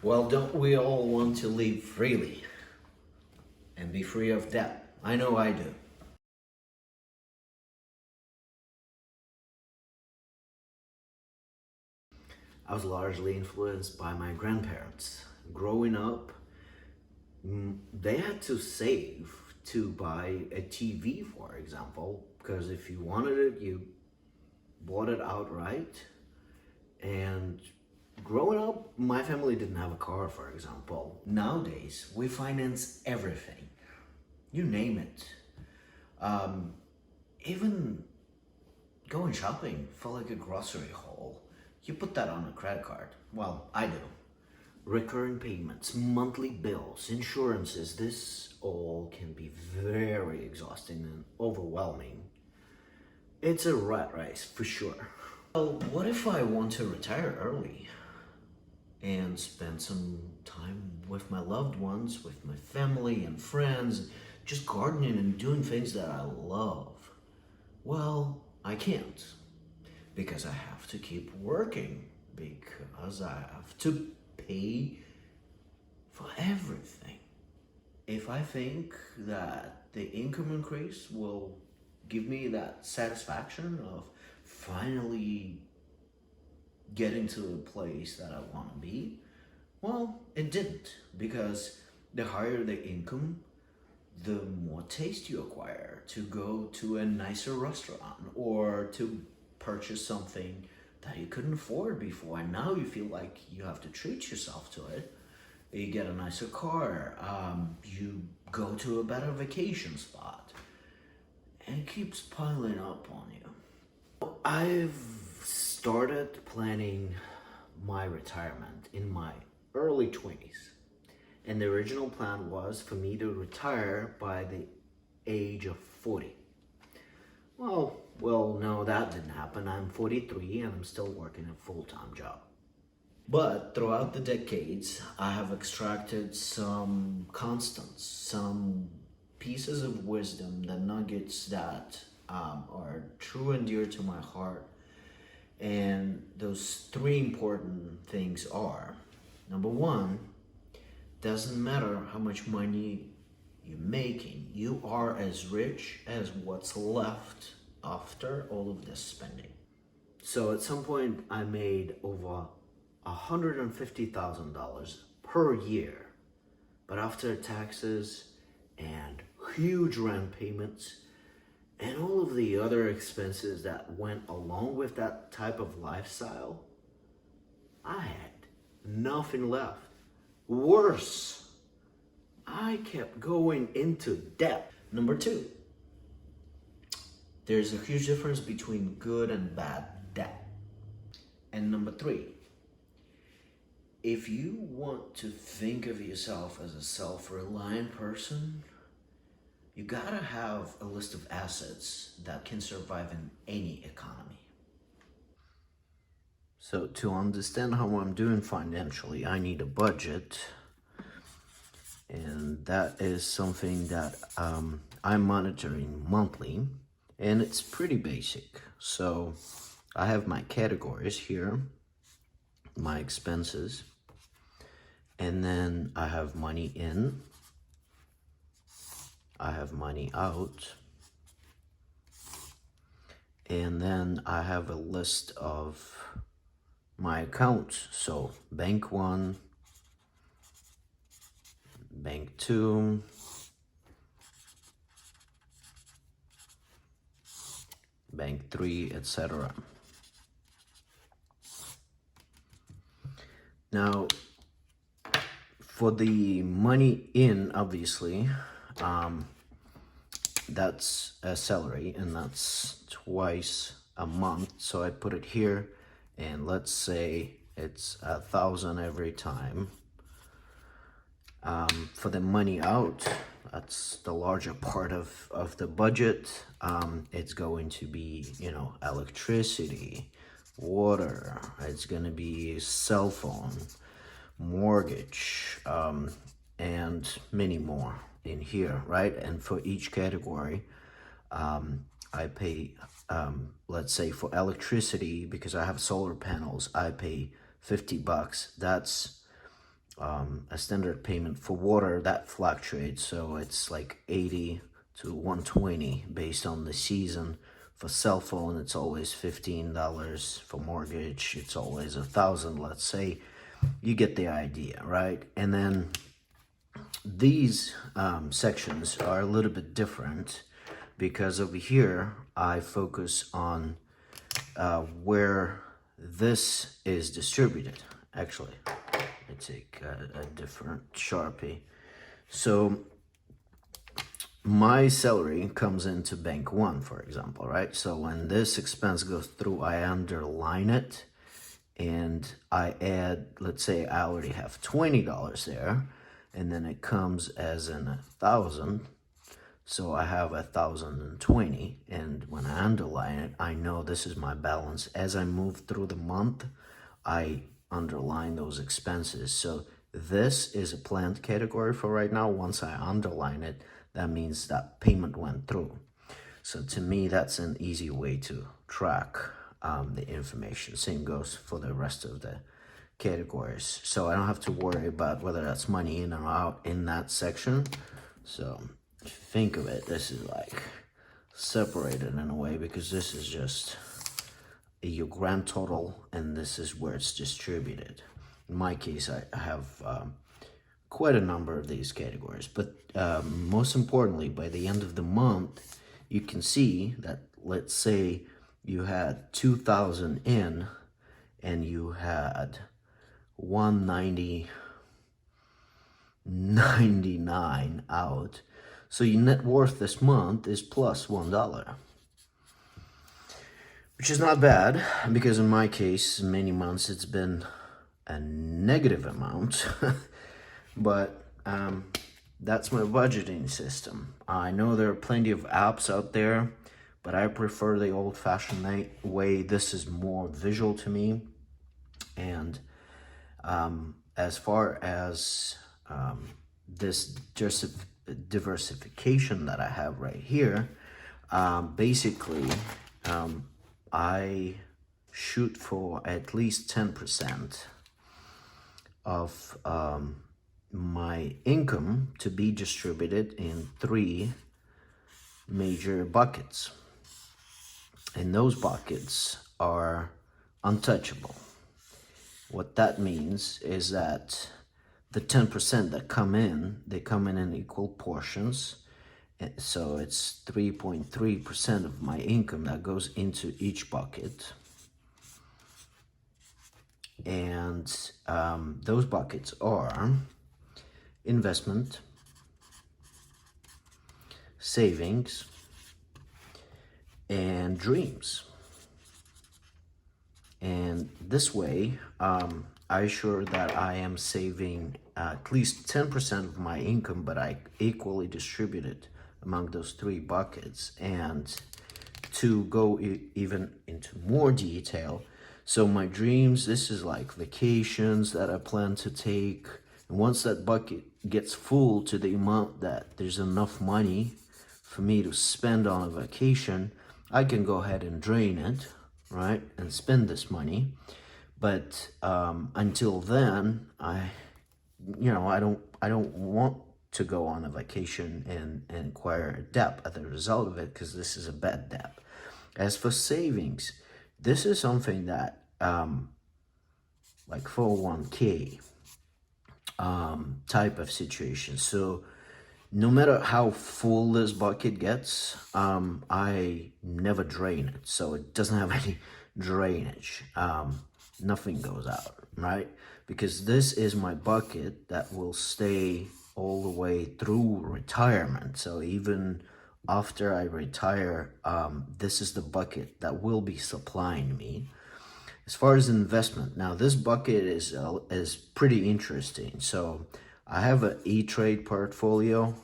Well, don't we all want to live freely and be free of debt? I know I do. I was largely influenced by my grandparents. Growing up, they had to save to buy a TV, for example, because if you wanted it, you bought it outright. And growing up, my family didn't have a car, for example. Nowadays, we finance everything. You name it. Um, Even going shopping for like a grocery haul, you put that on a credit card. Well, I do. Recurring payments, monthly bills, insurances, this all can be very exhausting and overwhelming. It's a rat race for sure. Well, what if I want to retire early and spend some time with my loved ones, with my family and friends, just gardening and doing things that I love? Well, I can't because I have to keep working, because I have to pay for everything. If I think that the income increase will give me that satisfaction of finally getting to the place that I want to be, well, it didn't, because the higher the income, the more taste you acquire to go to a nicer restaurant or to purchase something that you couldn't afford before, and now you feel like you have to treat yourself to it. You get a nicer car, you go to a better vacation spot, and it keeps piling up on you. I've started planning my retirement in my early 20s. And the original plan was for me to retire by the age of 40. Well, no, that didn't happen. I'm 43 and I'm still working a full-time job. But throughout the decades, I have extracted some constants, some pieces of wisdom, the nuggets that are true and dear to my heart. And those three important things are, number one, doesn't matter how much money you're making, you are as rich as what's left after all of this spending. So at some point, I made over $150,000 per year, but after taxes and huge rent payments and all of the other expenses that went along with that type of lifestyle, I had nothing left. Worse, I kept going into debt. Number two, there's a huge difference between good and bad debt. And number three, if you want to think of yourself as a self-reliant person, you gotta have a list of assets that can survive in any economy. So to understand how I'm doing financially, I need a budget. And that is something that I'm monitoring monthly, and it's pretty basic. So I have my categories here, my expenses, and then I have money in, I have money out, and then I have a list of my accounts. So bank one, bank two, bank three, etc. Now, for the money in, obviously, that's a salary, and that's twice a month. So I put it here, and let's say it's 1,000 every time. For the money out, that's the larger part of the budget. It's going to be, electricity, water, it's gonna be cell phone, mortgage, and many more in here, right? And for each category, I pay, let's say for electricity, because I have solar panels, I pay $50. That's a standard payment for water that fluctuates. So it's like 80 to 120 based on the season. For cell phone, it's always $15. For mortgage, it's always 1,000, let's say. You get the idea, right? And then these sections are a little bit different because over here I focus on where this is distributed. Actually, I take a different Sharpie. So my salary comes into bank one, for example, right? So when this expense goes through, I underline it and I add, let's say I already have $20 there, and then it comes as in 1,000. So I have 1,020, and when I underline it, I know this is my balance. As I move through the month, I underline those expenses. So this is a planned category for right now. Once I underline it, that means that payment went through. So to me, that's an easy way to track the information. Same goes for the rest of the categories. So I don't have to worry about whether that's money in or out in that section. So if you think of it, this is like separated in a way because this is just your grand total and this is where it's distributed. In my case, I have quite a number of these categories, but most importantly, by the end of the month, you can see that, let's say you had 2,000 in and you had 190.99 out. So your net worth this month is plus $1, which is not bad because in my case, many months it's been a negative amount. But that's my budgeting system. I know there are plenty of apps out there, but I prefer the old-fashioned way. This is more visual to me. And as far as this diversification that I have right here, basically I shoot for at least 10% of my income to be distributed in 3 major buckets. And those buckets are untouchable. What that means is that the 10% that come in, they come in equal portions. So it's 3.3% of my income that goes into each bucket. And those buckets are investment, savings, and dreams. And this way, I assure that I am saving at least 10% of my income, but I equally distribute it among those 3 buckets. And to go even into more detail, so my dreams, this is like vacations that I plan to take. And once that bucket gets full to the amount that there's enough money for me to spend on a vacation, I can go ahead and drain it, right, and spend this money. But until then, I don't want to go on a vacation and acquire a debt as a result of it, because this is a bad debt. As for savings, this is something that like 401k type of situation. So no matter how full this bucket gets, I never drain it. So it doesn't have any drainage. Nothing goes out, right? Because this is my bucket that will stay all the way through retirement. So even after I retire, this is the bucket that will be supplying me. As far as investment, now this bucket is pretty interesting. So I have an E-Trade portfolio,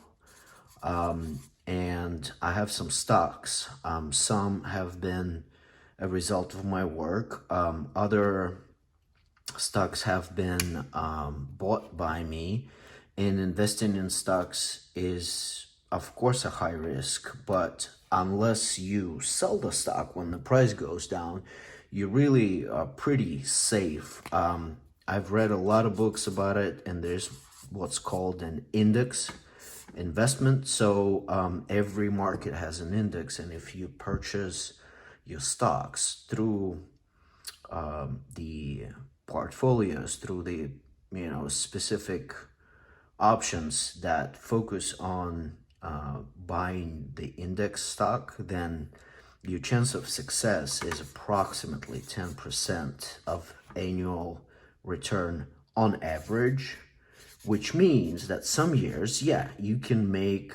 and I have some stocks. Some have been a result of my work. Other stocks have been bought by me. And investing in stocks is, of course, a high risk, but unless you sell the stock when the price goes down, you really are pretty safe. I've read a lot of books about it, and there's what's called an index investment. So every market has an index, and if you purchase your stocks through the portfolios, through the specific options that focus on buying the index stock, then your chance of success is approximately 10% of annual return on average, which means that some years, yeah, you can make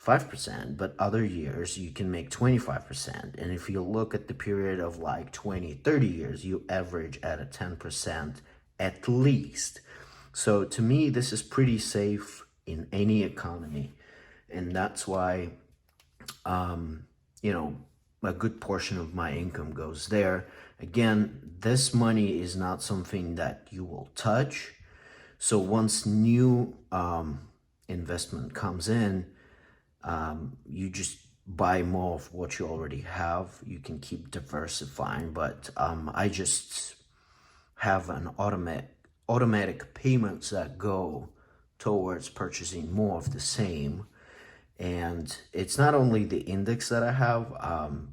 5%, but other years you can make 25%. And if you look at the period of like 20, 30 years, you average at a 10% at least. So to me, this is pretty safe in any economy. And that's why, a good portion of my income goes there. Again, this money is not something that you will touch. So once new investment comes in, you just buy more of what you already have. You can keep diversifying, but I just have an automatic payments that go towards purchasing more of the same. And it's not only the index that I have,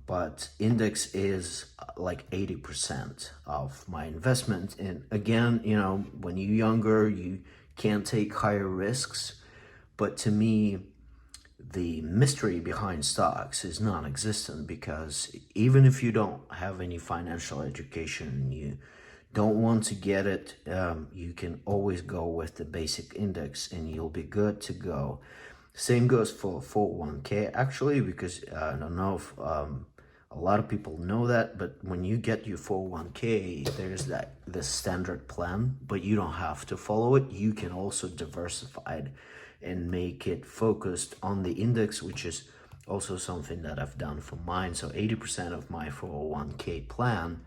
but index is like 80% of my investment. And again, when you're younger, you can't take higher risks. But to me, the mystery behind stocks is non-existent, because even if you don't have any financial education, you don't want to get it, you can always go with the basic index and you'll be good to go. Same goes for 401k, actually, because I don't know if a lot of people know that, but when you get your 401k, there's the standard plan, but you don't have to follow it. You can also diversify it and make it focused on the index, which is also something that I've done for mine. So 80% of my 401k plan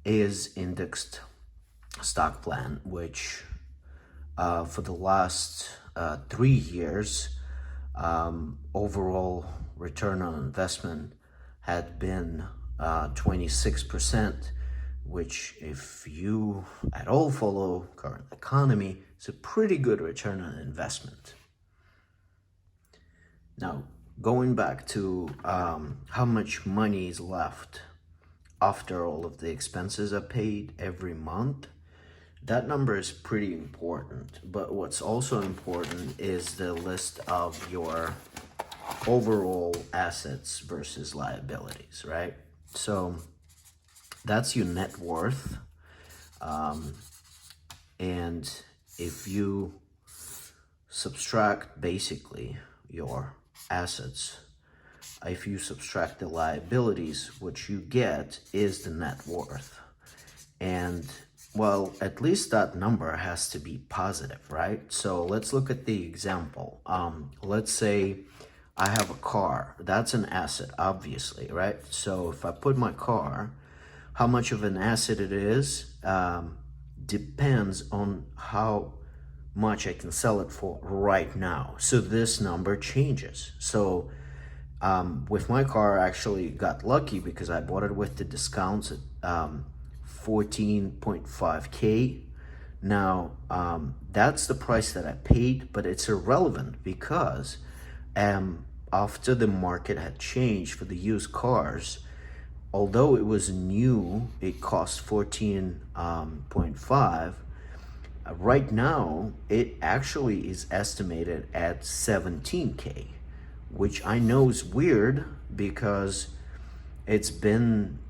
is indexed stock plan, which for the last 3 years, overall return on investment had been 26%, which, if you at all follow current economy, is a pretty good return on investment. Now, going back to how much money is left after all of the expenses are paid every month, that number is pretty important. But what's also important is the list of your overall assets versus liabilities, right? So that's your net worth. And if you subtract basically your assets, if you subtract the liabilities, what you get is the net worth. And well, at least that number has to be positive, right? So let's look at the example. Let's say I have a car. That's an asset, obviously, right? So if I put my car, how much of an asset it is depends on how much I can sell it for right now. So this number changes. So with my car, I actually got lucky because I bought it with the discounts at 14.5K. Now, that's the price that I paid, but it's irrelevant because after the market had changed for the used cars, although it was new, it cost 14.5. Right now, it actually is estimated at 17K, which I know is weird because it's been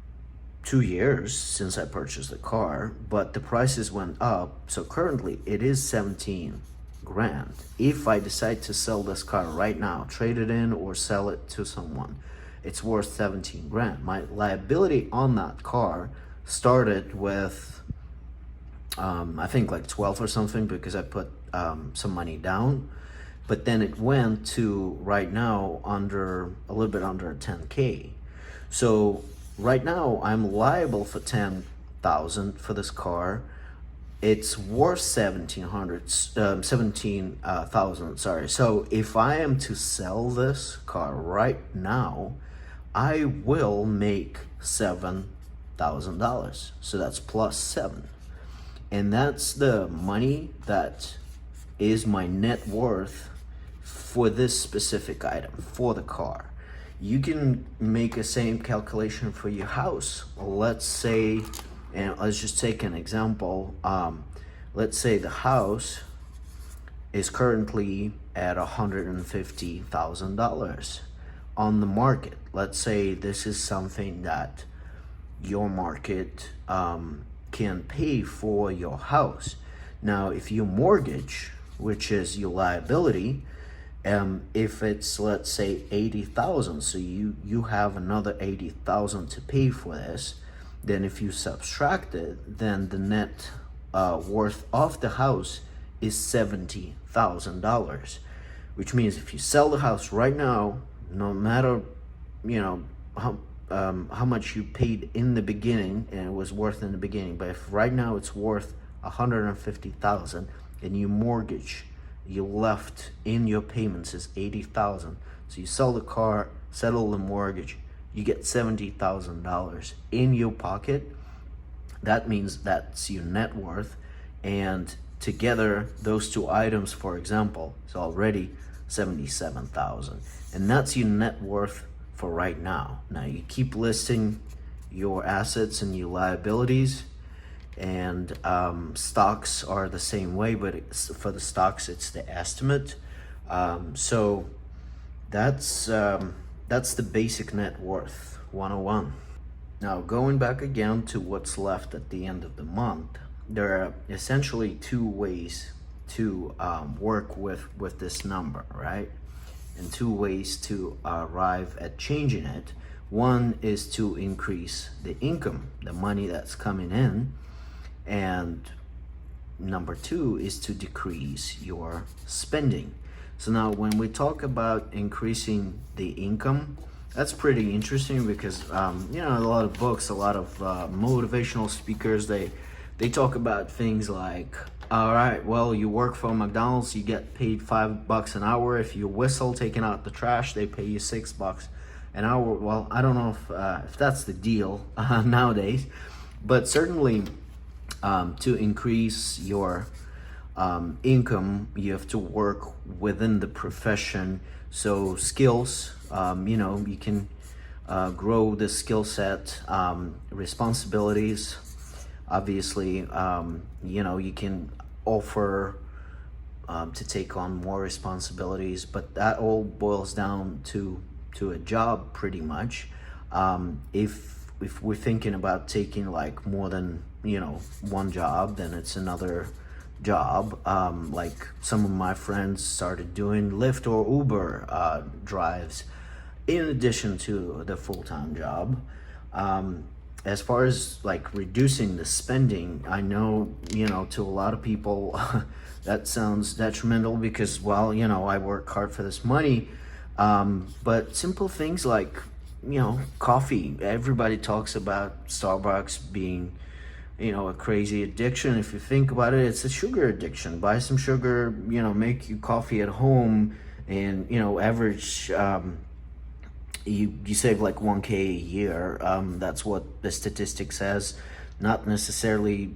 2 years since I purchased the car, but the prices went up. So currently it is 17 grand. If I decide to sell this car right now, trade it in or sell it to someone, it's worth 17 grand. My liability on that car started with I think like 12 or something, because I put some money down, but then it went to right now a little bit under 10K. So right now I'm liable for 10,000 for this car. It's worth 17,000, sorry. So if I am to sell this car right now, I will make $7,000. So that's plus 7. And that's the money that is my net worth for this specific item, for the car. You can make a same calculation for your house. Let's say, and let's just take an example. Let's say the house is currently at $150,000 on the market. Let's say this is something that your market can pay for your house. Now, if you mortgage, which is your liability, if it's, let's say, 80,000, so you have another 80,000 to pay for this, then if you subtract it, then the net worth of the house is $70,000, which means if you sell the house right now, no matter how much you paid in the beginning and it was worth in the beginning, but if right now it's worth 150,000 and you mortgage, you left in your payments is 80,000. So you sell the car, settle the mortgage, you get $70,000 in your pocket. That means that's your net worth, and together those two items, for example, is already 77,000, and that's your net worth for right now. Now you keep listing your assets and your liabilities, and stocks are the same way, but for the stocks it's the estimate. So that's the basic net worth 101. Now going back again to what's left at the end of the month, there are essentially two ways to work with this number, right? And two ways to arrive at changing it. One is to increase the income, the money that's coming in, and number two is to decrease your spending. So now when we talk about increasing the income, that's pretty interesting because a lot of books, a lot of motivational speakers, they talk about things like, all right, well, you work for McDonald's, you get paid $5 an hour. If you whistle taking out the trash, they pay you $6 an hour. Well, I don't know if that's the deal nowadays, but certainly to increase your income, you have to work within the profession. So skills, you can grow the skill set, responsibilities. Obviously, you can offer to take on more responsibilities, but that all boils down to a job pretty much. If we're thinking about taking like more than one job, then it's another job. Like some of my friends started doing Lyft or Uber drives in addition to the full-time job. As far as like reducing the spending, I know, to a lot of people that sounds detrimental because, well, I work hard for this money. But simple things like, coffee. Everybody talks about Starbucks being, a crazy addiction. If you think about it, it's a sugar addiction. Buy some sugar, make you coffee at home, and, average, you save like 1K a year. That's what the statistic says. Not necessarily,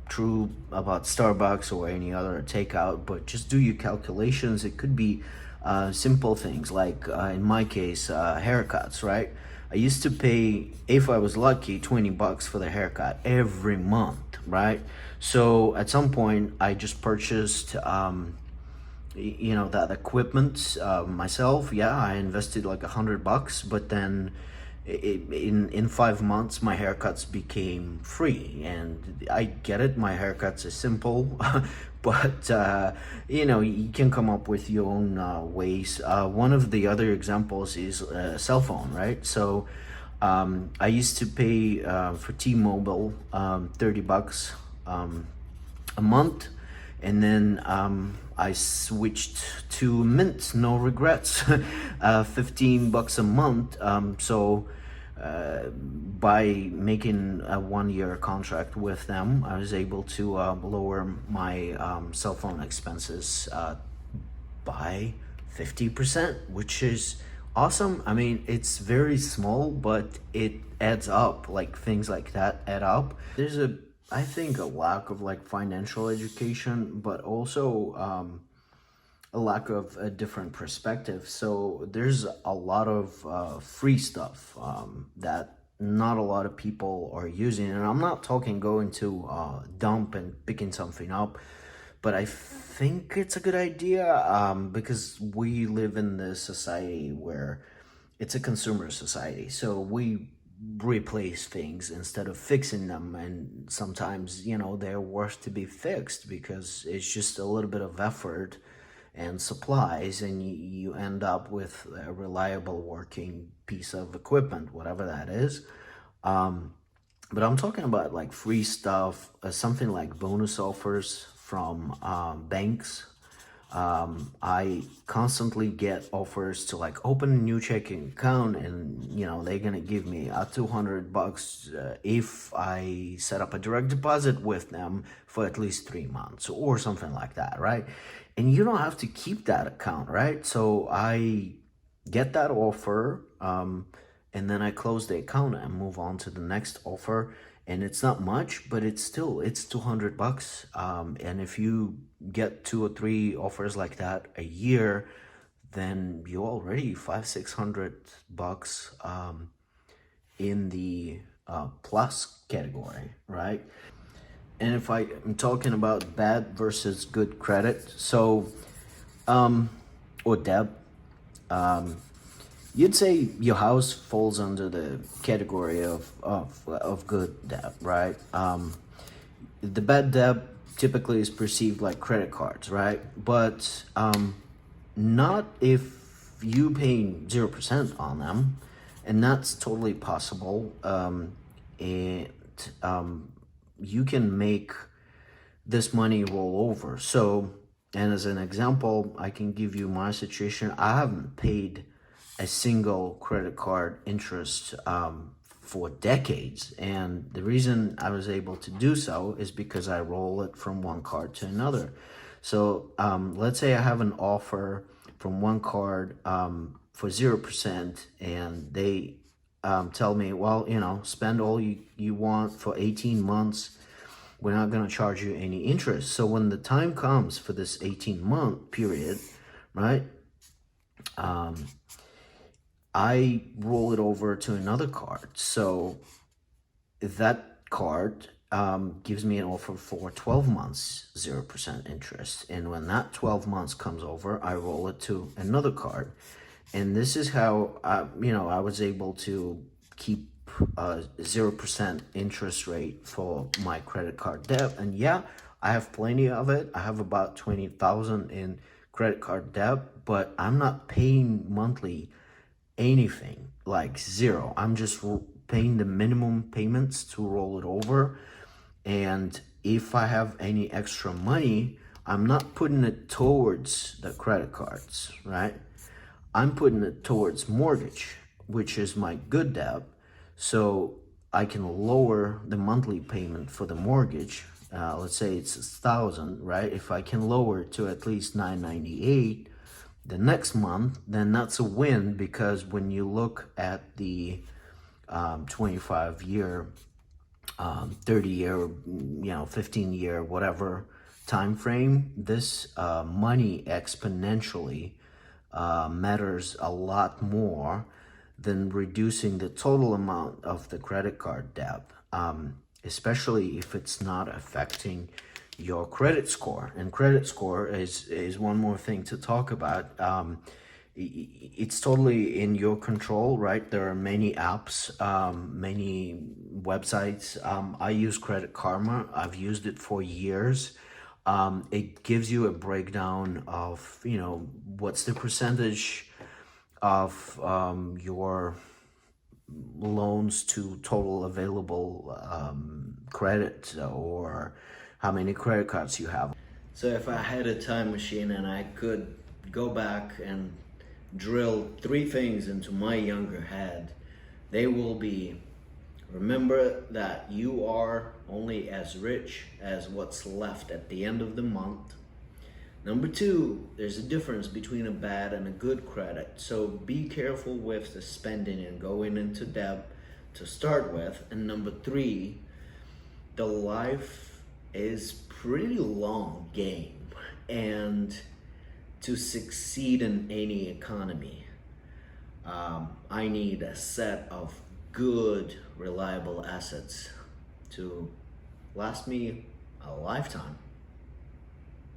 true about Starbucks or any other takeout, but just do your calculations. It could be simple things like, in my case, haircuts, right? I used to pay, if I was lucky, $20 for the haircut every month, right? So at some point, I just purchased, that equipment myself. Yeah, I invested like $100, but then in 5 months, my haircuts became free. And I get it, my haircuts are simple, but you can come up with your own ways. One of the other examples is a cell phone, right? So I used to pay for T-Mobile $30 a month, and then I switched to Mint, no regrets, $15 a month. So by making a 1-year contract with them, I was able to lower my cell phone expenses by 50%, which is awesome. I mean, it's very small, but it adds up. Like things like that add up. There's a I think a lack of like financial education, but also a lack of a different perspective. So there's a lot of free stuff that not a lot of people are using, and I'm not talking going to dump and picking something up, but I think it's a good idea because we live in this society where it's a consumer society. So we replace things instead of fixing them. And sometimes, they're worth to be fixed because it's just a little bit of effort and supplies, and you end up with a reliable working piece of equipment, whatever that is. But I'm talking about like free stuff, something like bonus offers from banks. I constantly get offers to like open a new checking account, and they're gonna give me $200 if I set up a direct deposit with them for at least 3 months or something like that, right? And you don't have to keep that account, right? So I get that offer, and then I close the account and move on to the next offer. And it's not much, but it's $200. And if you get 2 or 3 offers like that a year, then you're already 500-600 bucks in the plus category, right? And if I am talking about bad versus good credit, so or debt, you'd say your house falls under the category of good debt, right? The bad debt typically is perceived like credit cards, right? But not if you paying 0% on them, and that's totally possible. And you can make this money roll over. So, and as an example, I can give you my situation. I haven't paid a single credit card interest for decades. And the reason I was able to do so is because I roll it from one card to another. So let's say I have an offer from one card for 0%, and they tell me, well, spend all you want for 18 months. We're not going to charge you any interest. So when the time comes for this 18-month period, right, I roll it over to another card. So that card gives me an offer for 12 months, 0% interest. And when that 12 months comes over, I roll it to another card. And this is how, I was able to keep 0% interest rate for my credit card debt. And yeah, I have plenty of it. I have about 20,000 in credit card debt, but I'm not paying monthly anything, like zero. I'm just paying the minimum payments to roll it over. And if I have any extra money, I'm not putting it towards the credit cards, right? I'm putting it towards mortgage, which is my good debt. So I can lower the monthly payment for the mortgage. Let's say it's 1,000, right? If I can lower it to at least 998 the next month, then that's a win, because when you look at the 25-year, 30-year, 15-year, whatever time frame, this money exponentially matters a lot more than reducing the total amount of the credit card debt, especially if it's not affecting your credit score. And credit score is one more thing to talk about. It's totally in your control, right? There are many apps, many websites. I use Credit Karma. I've used it for years. It gives you a breakdown of, what's the percentage of your loans to total available credit, or how many credit cards you have. So if I had a time machine and I could go back and drill 3 things into my younger head, they will be: remember that you are only as rich as what's left at the end of the month. Number 2, there's a difference between a bad and a good credit. So be careful with the spending and going into debt to start with. And number 3, The life is pretty long game, and to succeed in any economy, I need a set of good, reliable assets to last me a lifetime.